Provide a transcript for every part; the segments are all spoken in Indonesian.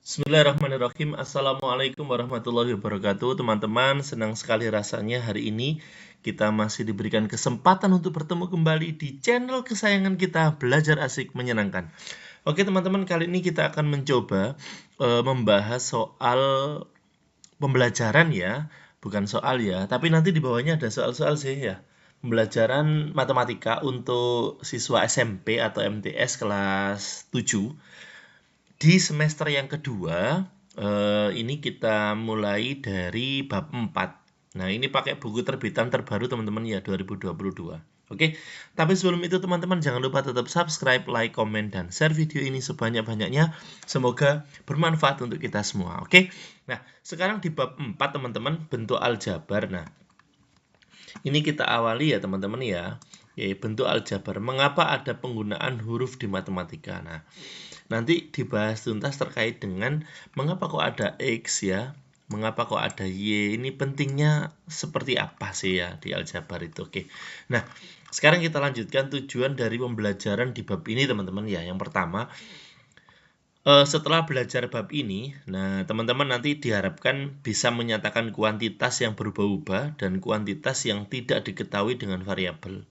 Bismillahirrahmanirrahim. Assalamualaikum warahmatullahi wabarakatuh. Teman-teman, senang sekali rasanya hari ini kita masih diberikan kesempatan untuk bertemu kembali di channel kesayangan kita, Belajar Asik Menyenangkan. Oke teman-teman, kali ini kita akan mencoba membahas soal pembelajaran ya, bukan soal ya, tapi nanti di bawahnya ada soal-soal sih ya. Pembelajaran matematika untuk siswa SMP atau MTS kelas 7 di semester yang kedua. Ini kita mulai dari bab 4. Nah, ini pakai buku terbitan terbaru teman-teman ya, 2022. Oke, tapi sebelum itu teman-teman jangan lupa tetap subscribe, like, komen, dan share video ini sebanyak-banyaknya. Semoga bermanfaat untuk kita semua. Oke, nah sekarang di bab 4 teman-teman, bentuk aljabar. Nah, ini kita awali ya teman-teman ya, bentuk aljabar. Mengapa ada penggunaan huruf di matematika? Nah, nanti dibahas tuntas terkait dengan mengapa kok ada X ya, mengapa kok ada Y, ini pentingnya seperti apa sih ya di aljabar itu. Oke, nah sekarang kita lanjutkan tujuan dari pembelajaran di bab ini teman-teman ya. Yang pertama, setelah belajar bab ini, nah teman-teman nanti diharapkan bisa menyatakan kuantitas yang berubah-ubah dan kuantitas yang tidak diketahui dengan variabel.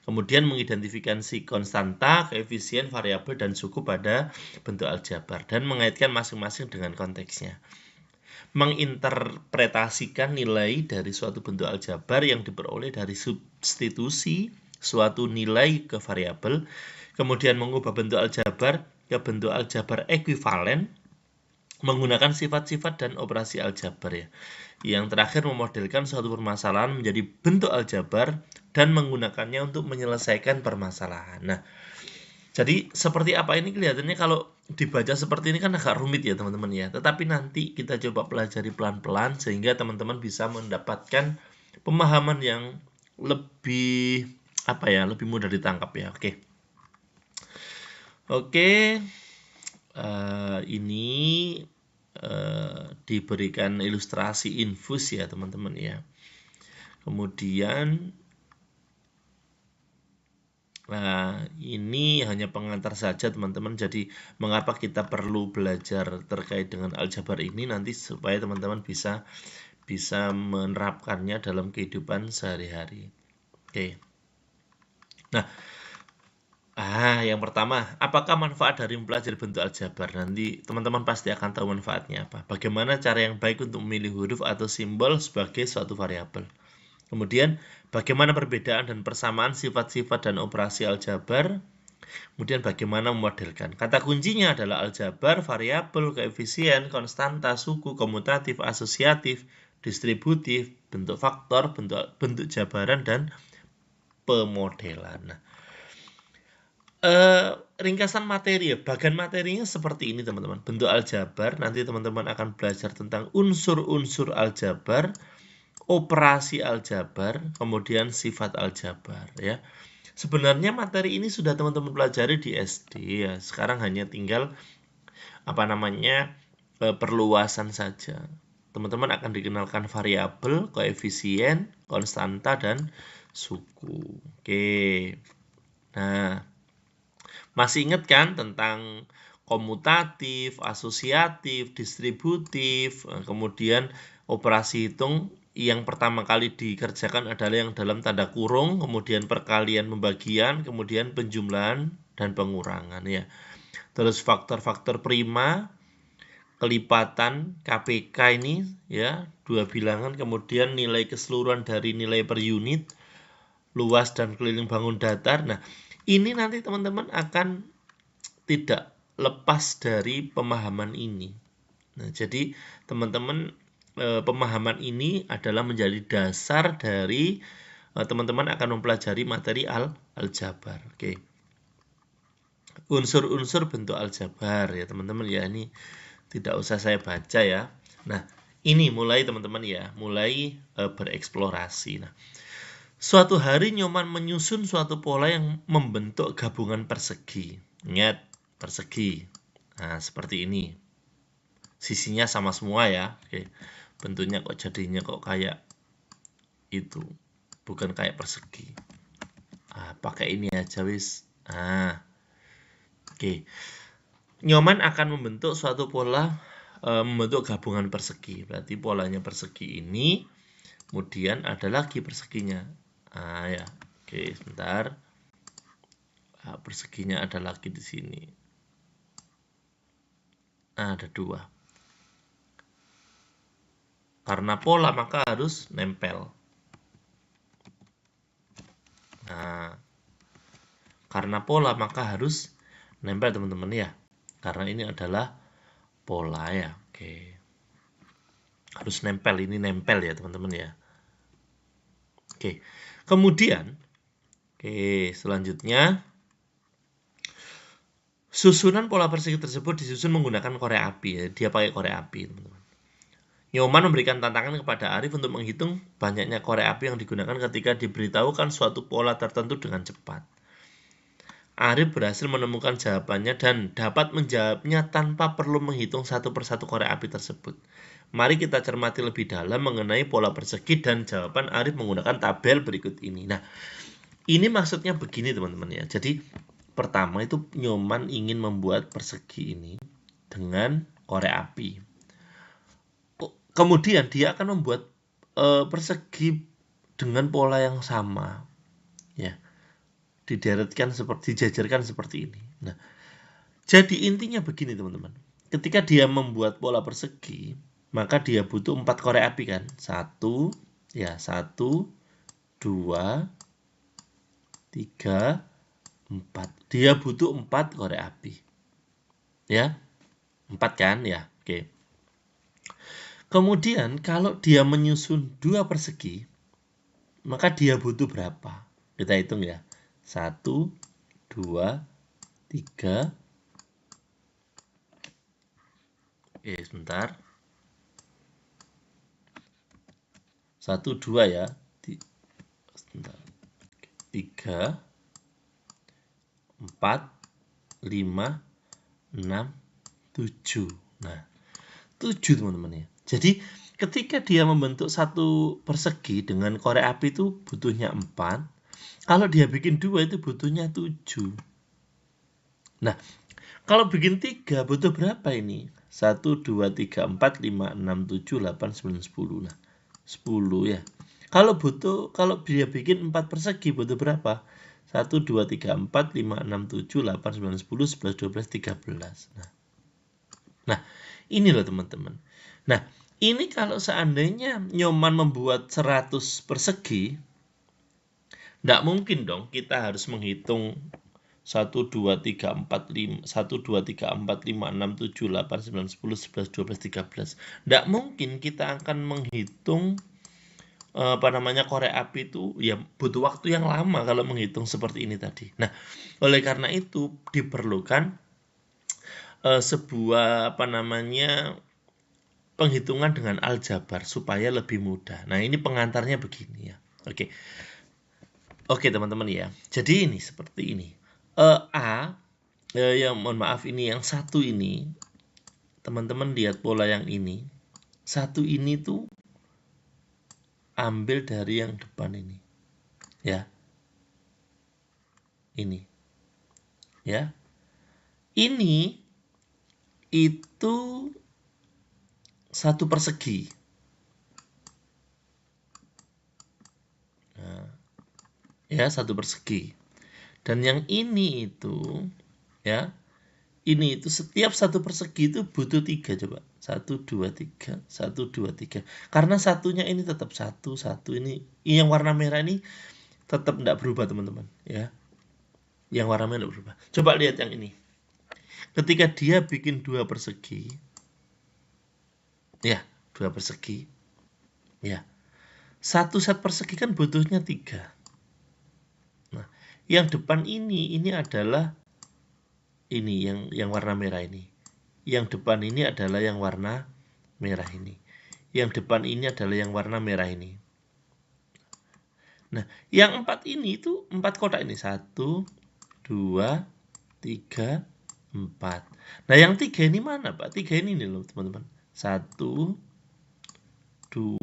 Kemudian mengidentifikasi konstanta, koefisien, variabel, dan suku pada bentuk aljabar dan mengaitkan masing-masing dengan konteksnya. Menginterpretasikan nilai dari suatu bentuk aljabar yang diperoleh dari substitusi suatu nilai ke variabel, kemudian mengubah bentuk aljabar ke bentuk aljabar ekuivalen menggunakan sifat-sifat dan operasi aljabar ya. Yang terakhir memodelkan suatu permasalahan menjadi bentuk aljabar dan menggunakannya untuk menyelesaikan permasalahan. Nah, jadi seperti apa ini kelihatannya kalau dibaca seperti ini kan agak rumit ya teman-teman ya. Tetapi nanti kita coba pelajari pelan-pelan sehingga teman-teman bisa mendapatkan pemahaman yang lebih lebih mudah ditangkap ya. Oke. Ini diberikan ilustrasi infus ya teman-teman ya. Kemudian ini hanya pengantar saja teman-teman. Jadi mengapa kita perlu belajar terkait dengan aljabar ini nanti supaya teman-teman bisa menerapkannya dalam kehidupan sehari-hari. Oke. Nah, yang pertama, apakah manfaat dari mempelajari bentuk aljabar? Nanti teman-teman pasti akan tahu manfaatnya apa. Bagaimana cara yang baik untuk memilih huruf atau simbol sebagai suatu variabel. Kemudian, bagaimana perbedaan dan persamaan sifat-sifat dan operasi aljabar. Kemudian, bagaimana memodelkan. Kata kuncinya adalah aljabar, variabel, koefisien, konstanta, suku, komutatif, asosiatif, distributif, bentuk faktor, bentuk jabaran, dan pemodelan. Nah, ringkasan materi ya, bagian materinya seperti ini teman-teman. Bentuk aljabar, nanti teman-teman akan belajar tentang unsur-unsur aljabar, operasi aljabar, kemudian sifat aljabar ya. Sebenarnya materi ini sudah teman-teman pelajari di SD ya. Sekarang hanya tinggal perluasan saja. Teman-teman akan dikenalkan variabel, koefisien, konstanta, dan suku. Oke. Nah, masih ingat kan tentang komutatif, asosiatif, distributif, kemudian operasi hitung yang pertama kali dikerjakan adalah yang dalam tanda kurung, kemudian perkalian pembagian, kemudian penjumlahan dan pengurangan ya. Terus faktor-faktor prima, kelipatan, KPK ini ya, dua bilangan, kemudian nilai keseluruhan dari nilai per unit, luas dan keliling bangun datar. Nah, ini nanti teman-teman akan tidak lepas dari pemahaman ini. Nah, jadi teman-teman pemahaman ini adalah menjadi dasar dari teman-teman akan mempelajari materi aljabar. Oke. Unsur-unsur bentuk aljabar ya teman-teman ya, ini tidak usah saya baca ya. Nah, ini mulai teman-teman ya, mulai bereksplorasi. Nah, suatu hari Nyoman menyusun suatu pola yang membentuk gabungan persegi. Ingat, persegi. Nah, seperti ini. Sisinya sama semua ya. Oke. Bentuknya kok jadinya kok kayak itu. Bukan kayak persegi. Pakai ini aja wis. Oke. Nyoman akan membentuk suatu pola membentuk gabungan persegi. Berarti polanya persegi ini, kemudian ada lagi perseginya. Nah, ya. Oke, sebentar. Nah, perseginya ada lagi di sini. Nah, ada 2. Karena pola maka harus nempel. Nah, karena pola maka harus nempel teman-teman ya. Karena ini adalah pola ya. Oke. Harus nempel, ini nempel ya teman-teman ya. Oke. Kemudian selanjutnya susunan pola persegi tersebut disusun menggunakan korek api ya. Dia pakai korek api teman-teman. Nyoman memberikan tantangan kepada Arif untuk menghitung banyaknya korek api yang digunakan ketika diberitahukan suatu pola tertentu dengan cepat. Arif berhasil menemukan jawabannya dan dapat menjawabnya tanpa perlu menghitung satu persatu korek api tersebut. Mari kita cermati lebih dalam mengenai pola persegi dan jawaban Arif menggunakan tabel berikut ini. Nah, ini maksudnya begini teman-teman ya. Jadi, pertama itu Nyoman ingin membuat persegi ini dengan korek api. Kemudian dia akan membuat persegi dengan pola yang sama. Ya. Dijajarkan seperti ini. Nah, jadi intinya begini teman-teman. Ketika dia membuat pola persegi, maka dia butuh 4 korek api kan? 1, 2, 3, 4. Dia butuh 4 korek api. Ya. 4 kan? Ya. Oke. Kemudian kalau dia menyusun 2 persegi, maka dia butuh berapa? Kita hitung ya. 1, 2, 3. Sebentar. 1, 2 ya. Sebentar. 3, 4, 5, 6, 7. Nah, 7 teman-teman ya. Jadi ketika dia membentuk satu persegi dengan korek api itu butuhnya 4. Kalau dia bikin 2 itu butuhnya 7. Nah, kalau bikin 3 butuh berapa ini? 1, 2, 3, 4, 5, 6, 7, 8, 9, 10. Nah, 10 ya. Kalau dia bikin 4 persegi butuh berapa? 1, 2, 3, 4, 5, 6, 7, 8, 9, 10, 11, 12, 13. Nah, ini loh teman-teman. Nah, ini kalau seandainya Nyoman membuat 100 persegi, tidak mungkin dong kita harus menghitung 1, 2, 3, 4, 5, 1, 2, 3, 4, 5, 6, 7, 8, 9, 10, 11, 12, 13. Tidak mungkin kita akan menghitung korek api itu ya butuh waktu yang lama kalau menghitung seperti ini tadi. Nah, oleh karena itu diperlukan sebuah penghitungan dengan aljabar supaya lebih mudah. Nah, ini pengantarnya begini ya. Oke teman-teman ya. Jadi ini seperti ini. Mohon maaf ini yang satu ini. Teman-teman lihat pola yang ini. Satu ini tuh ambil dari yang depan ini. Ya. Ini. Ya. Ini itu satu persegi. Nah, ya, satu persegi. Dan yang ini itu, ya, ini itu setiap satu persegi itu butuh 3 coba. 1, 2, 3, 1, 2, 3. Karena satunya ini tetap 1, 1 ini yang warna merah ini tetap tidak berubah teman-teman, ya. Yang warna merah tidak berubah. Coba lihat yang ini. Ketika dia bikin 2 persegi, ya, 2 persegi, ya. Satu set persegi kan butuhnya 3. Nah, yang depan ini adalah ini yang warna merah ini. Yang depan ini adalah yang warna merah ini. Yang depan ini adalah yang warna merah ini. Nah, yang 4 ini itu 4 kotak ini. 1, 2, 3, 4. Nah, yang 3 ini mana, Pak? 3 ini nih loh, teman-teman. 1, 2,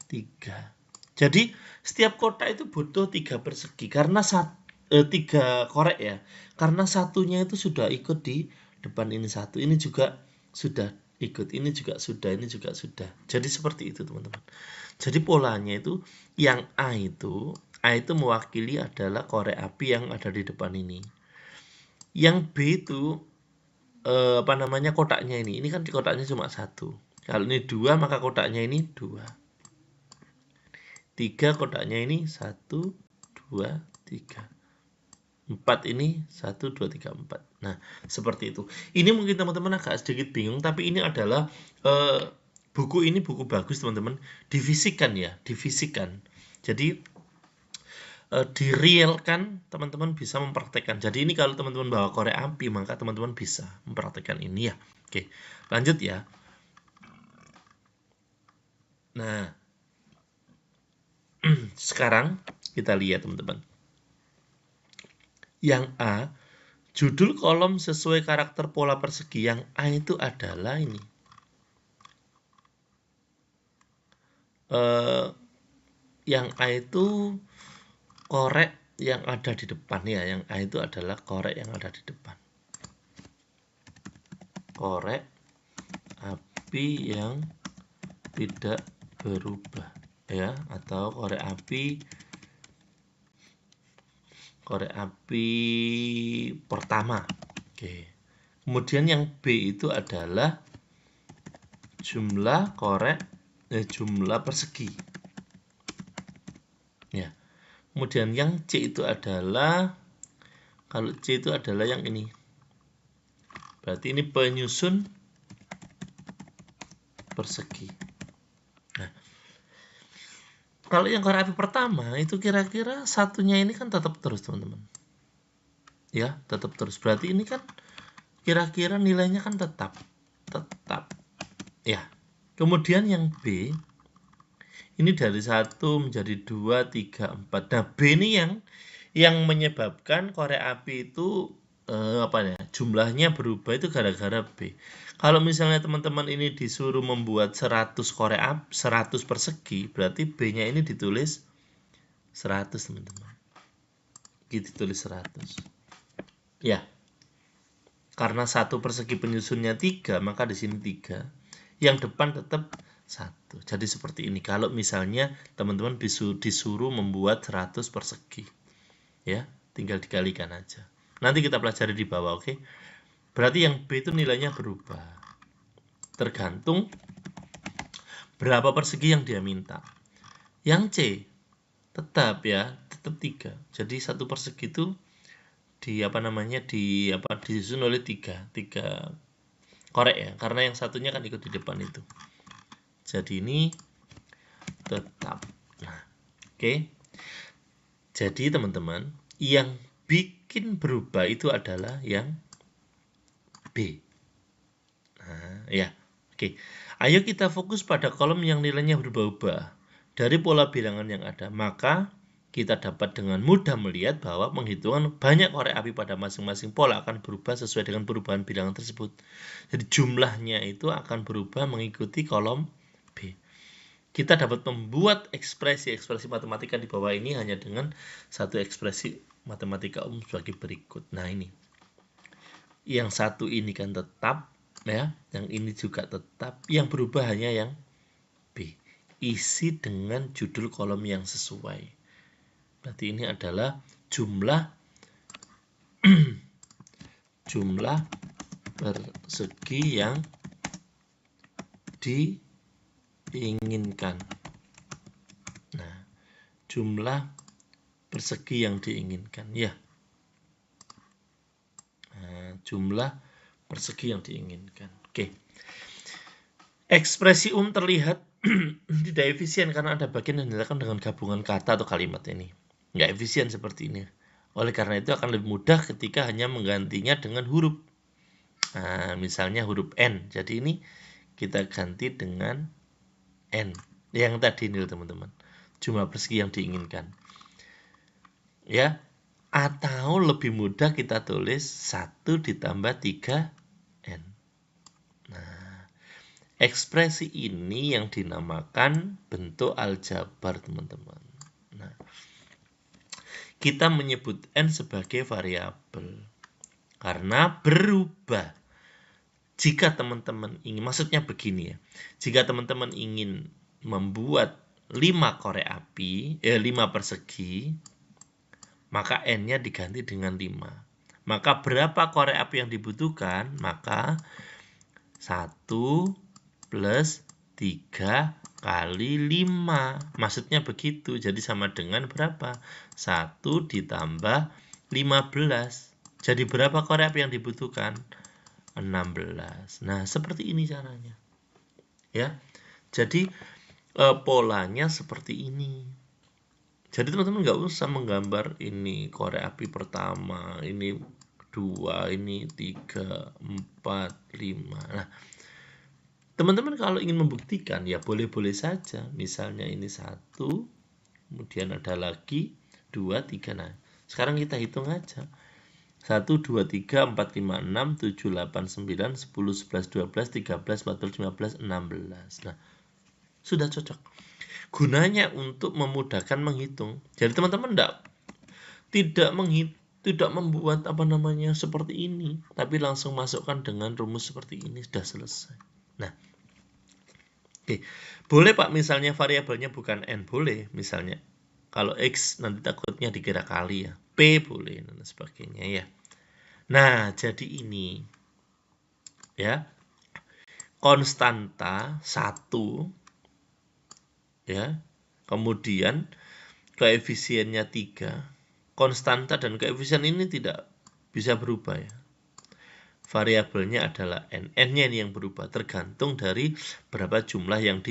3. Jadi, setiap kotak itu butuh 3 persegi. Karena 3 korek ya. Karena satunya itu sudah ikut di depan ini 1. Ini juga sudah ikut, ini juga sudah, ini juga sudah. Jadi seperti itu teman-teman. Jadi polanya itu yang A itu mewakili adalah korek api yang ada di depan ini. Yang B itu kotaknya ini. Ini kan kotaknya cuma 1. Kalau ini 2 maka kotaknya ini 2. 3 kotaknya ini 1, 2, 3. 4 ini 1, 2, 3, 4. Nah, seperti itu. Ini mungkin teman-teman agak sedikit bingung, tapi ini adalah buku ini buku bagus teman-teman. Divisikan ya, divisikan. Jadi direalkan, teman-teman bisa mempraktekkan. Jadi ini kalau teman-teman bawa korek api, maka teman-teman bisa mempraktekkan ini ya. Oke, lanjut ya. Nah, sekarang kita lihat teman-teman. Yang A, judul kolom sesuai karakter pola persegi. Yang A itu adalah ini. Yang A itu korek yang ada di depan ya. Yang A itu adalah korek yang ada di depan. Korek api yang tidak berubah ya, atau korek api pertama. Oke. Kemudian yang B itu adalah jumlah jumlah persegi. Ya. Kemudian yang C itu adalah, kalau C itu adalah yang ini. Berarti ini penyusun persegi. Nah, kalau yang korek api pertama itu kira-kira satunya ini kan tetap terus teman-teman. Ya, tetap terus. Berarti ini kan kira-kira nilainya kan tetap. Ya. Kemudian yang B ini dari 1 menjadi 2, 3, 4. Nah, B ini yang menyebabkan korek api itu jumlahnya berubah itu gara-gara B. Kalau misalnya teman-teman ini disuruh membuat 100 korek api, 100 persegi, berarti B-nya ini ditulis 100 teman-teman. Ditulis 100. Ya. Karena 1 persegi penyusunnya 3, maka di sini 3. Yang depan tetap 1. Jadi seperti ini. Kalau misalnya teman-teman disuruh membuat 100 persegi. Ya, tinggal dikalikan aja. Nanti kita pelajari di bawah, oke? Berarti yang B itu nilainya berubah. Tergantung berapa persegi yang dia minta. Yang C tetap ya, tetap 3. Jadi 1 persegi itu disusun oleh 3 korek ya, karena yang satunya kan ikut di depan itu. Jadi ini tetap. Nah, oke. Jadi teman-teman, yang bikin berubah itu adalah yang B. Nah, ya. Oke. Ayo kita fokus pada kolom yang nilainya berubah-ubah dari pola bilangan yang ada. Maka kita dapat dengan mudah melihat bahwa penghitungan banyak korek api pada masing-masing pola akan berubah sesuai dengan perubahan bilangan tersebut. Jadi jumlahnya itu akan berubah mengikuti kolom B. Kita dapat membuat ekspresi matematika di bawah ini hanya dengan satu ekspresi matematika umum sebagai berikut. Nah ini, yang satu ini kan tetap ya, yang ini juga tetap, yang berubah hanya yang B. Isi dengan judul kolom yang sesuai. Berarti ini adalah jumlah persegi yang diinginkan. Nah, jumlah persegi yang diinginkan ya. Nah, jumlah persegi yang diinginkan. Oke. Ekspresi terlihat tidak efisien karena ada bagian yang dilakukan dengan gabungan kata atau kalimat ini. Nggak efisien seperti ini. Oleh karena itu akan lebih mudah ketika hanya menggantinya dengan huruf. Nah, misalnya huruf N. Jadi ini kita ganti dengan N. Yang tadi ini teman-teman. Jumlah persegi yang diinginkan. Ya. Atau lebih mudah kita tulis 1 ditambah 3N. Nah, ekspresi ini yang dinamakan bentuk aljabar teman-teman. Nah, kita menyebut N sebagai variabel karena berubah. jika teman-teman ingin, maksudnya begini ya, jika teman-teman ingin membuat 5 korek api, 5 persegi, maka N-nya diganti dengan 5. Maka berapa korek api yang dibutuhkan? Maka 1 plus 3 kali 5. Maksudnya begitu. Jadi sama dengan berapa? 1 ditambah 15. Jadi berapa korek api yang dibutuhkan? 16. Nah, seperti ini caranya. Ya. Jadi polanya seperti ini. Jadi teman-teman nggak usah menggambar ini korek api pertama, ini 2, ini 3, 4, 5. Nah, teman-teman kalau ingin membuktikan ya boleh-boleh saja. Misalnya ini 1, kemudian ada lagi 2, 3. Nah, sekarang kita hitung aja. 1, 2, 3, 4, 5, 6, 7, 8, 9, 10, 11, 12, 13, 14, 15, 16. Nah, sudah cocok. Gunanya untuk memudahkan menghitung. Jadi teman-teman tidak membuat seperti ini, tapi langsung masukkan dengan rumus seperti ini, sudah selesai. Nah, oke. Boleh Pak misalnya variabelnya bukan N, boleh misalnya. Kalau X nanti takutnya dikira kali ya. P boleh dan sebagainya ya. Nah, jadi ini ya. Konstanta 1 ya. Kemudian koefisiennya 3. Konstanta dan koefisien ini tidak bisa berubah ya. Variabelnya adalah N. N-nya ini yang berubah tergantung dari berapa jumlah yang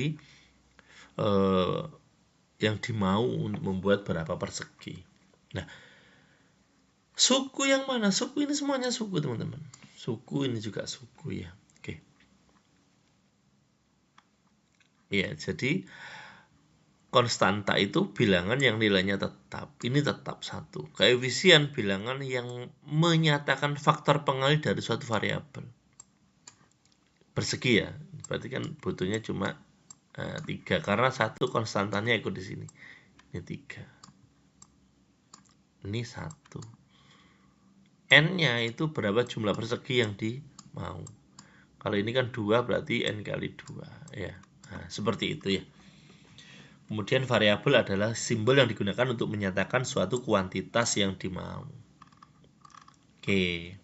dimau untuk membuat berapa persegi. Nah, suku yang mana? Suku ini semuanya suku, teman-teman. Suku ini juga suku ya. Oke. Ya, jadi konstanta itu bilangan yang nilainya tetap. Ini tetap 1. Koefisien bilangan yang menyatakan faktor pengalih dari suatu variabel. Persegi ya. Berarti kan butuhnya cuma 3 karena 1 konstantanya ikut di sini. Ini 3. Ini 1. N-nya itu berapa jumlah persegi yang dimau. Kalau ini kan 2 berarti N kali 2 ya. Nah, seperti itu ya. Kemudian variabel adalah simbol yang digunakan untuk menyatakan suatu kuantitas yang dimau. Oke.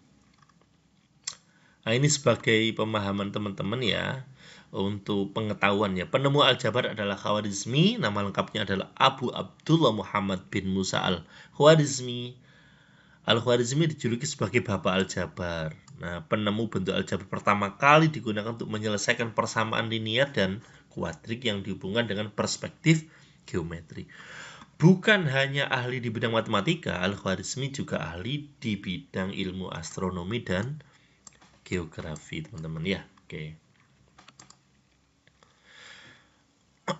Nah, ini sebagai pemahaman teman-teman ya. Untuk pengetahuan ya. Penemu aljabar adalah Khwarizmi. Nama lengkapnya adalah Abu Abdullah Muhammad bin Musa al-Khwarizmi. Al-Khwarizmi dijuluki sebagai Bapak Aljabar. Nah, penemu bentuk aljabar pertama kali digunakan untuk menyelesaikan persamaan linear dan kuadrik yang dihubungkan dengan perspektif geometri. Bukan hanya ahli di bidang matematika, Al-Khwarizmi juga ahli di bidang ilmu astronomi dan geografi, teman-teman ya.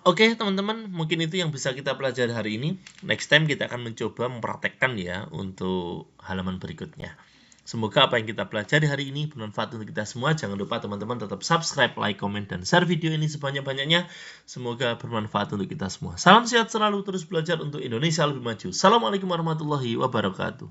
Oke, teman-teman, mungkin itu yang bisa kita pelajari hari ini. Next time kita akan mencoba mempraktekkan ya untuk halaman berikutnya. Semoga apa yang kita pelajari hari ini bermanfaat untuk kita semua. Jangan lupa teman-teman tetap subscribe, like, komen, dan share video ini sebanyak-banyaknya. Semoga bermanfaat untuk kita semua. Salam sehat selalu, terus belajar untuk Indonesia lebih maju. Assalamualaikum warahmatullahi wabarakatuh.